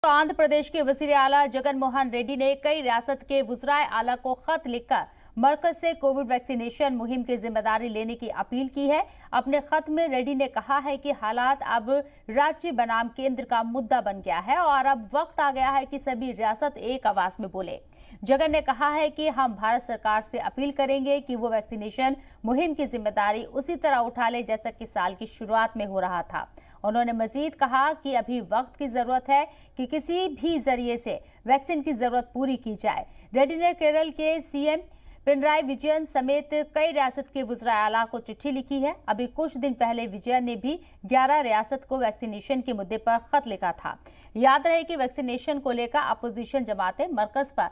तो आंध्र प्रदेश के वजीर आला जगन मोहन रेड्डी ने कई रियासत के वुज़राए आला को खत लिखकर मरकज से कोविड वैक्सीनेशन मुहिम की जिम्मेदारी लेने की अपील की है। अपने खत में रेड्डी ने कहा है कि हालात अब राज्य बनाम केंद्र का मुद्दा बन गया है और अब वक्त आ गया है कि सभी रियासत एक आवाज में बोले। जगन ने कहा है कि हम भारत सरकार से अपील करेंगे कि वो वैक्सीनेशन मुहिम की जिम्मेदारी उसी तरह उठा ले जैसा कि साल की शुरुआत में हो रहा था। उन्होंने मजीद कहा कि अभी वक्त की जरूरत है कि किसी भी जरिए से वैक्सीन की जरूरत पूरी की जाए। रेड्डी ने केरल के सीएम पिनराई विजयन समेत कई रियासत के वुज़राए आला को चिट्ठी लिखी है। अभी कुछ दिन पहले विजयन ने भी 11 रियासत को वैक्सीनेशन के मुद्दे पर खत लिखा था। याद रहे कि वैक्सीनेशन को लेकर अपोजिशन जमातें मरकज पर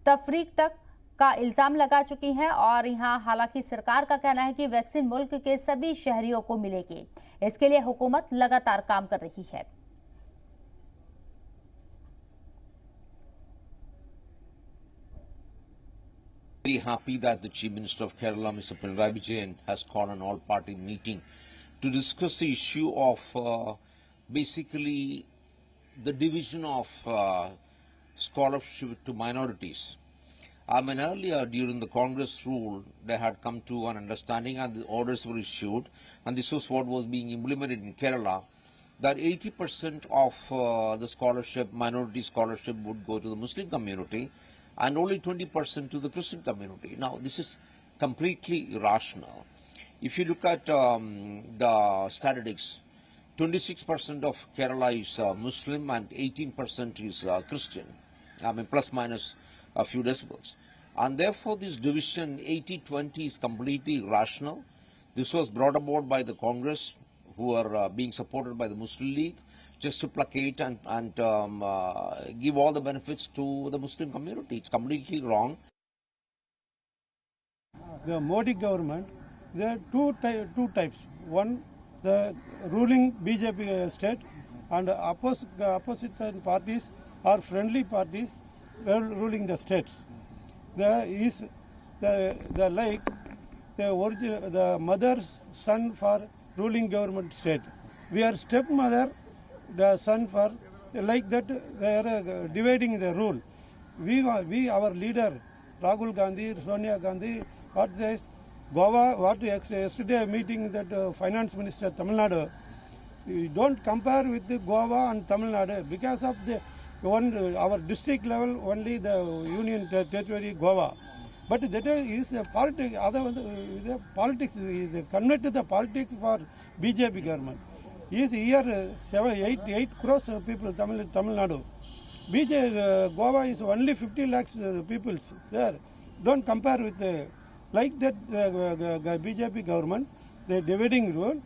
तफरीक तक का इल्जाम लगा चुकी हैं और यहां हालांकि सरकार का कहना है कि वैक्सीन मुल्क के सभी शहरियों को मिलेगी। इसके लिए हुकूमत लगातार काम कर रही है। Very happy that the Chief Minister of Kerala, Mr. Pinarayi Vijayan, has called an all-party meeting to discuss the issue of basically the division of scholarship to minorities. I mean, earlier during the Congress rule, they had come to an understanding and the orders were issued, and this was what was being implemented in Kerala, that 80% of the scholarship, minority scholarship, would go to the Muslim community and only 20% to the Christian community. Now, this is completely irrational. If you look at the statistics, 26% of Kerala is Muslim and 18% is Christian. I mean, plus minus a few decibels. And therefore, this division 80-20 is completely irrational. This was brought about by the Congress, who are being supported by the Muslim League, just to placate and give all the benefits to the Muslim community. It's completely wrong. The Modi government, there are two types. One, the ruling BJP state, and opposite parties or friendly parties ruling the states. There is the mother's son for ruling government state. We are stepmother, the son for like that. They are dividing the rule. Our leader Rahul Gandhi, Sonia Gandhi, what says Goa? What yesterday meeting that finance minister Tamil Nadu. We don't compare with the Goa and Tamil Nadu because of the our district level only the union territory Goa. But that is the politics. The politics is convert to the politics for BJP government. Is here 8 crores people Tamil Nadu. Goa is only 50 lakhs people there. Don't compare with like that BJP government. The dividing rule.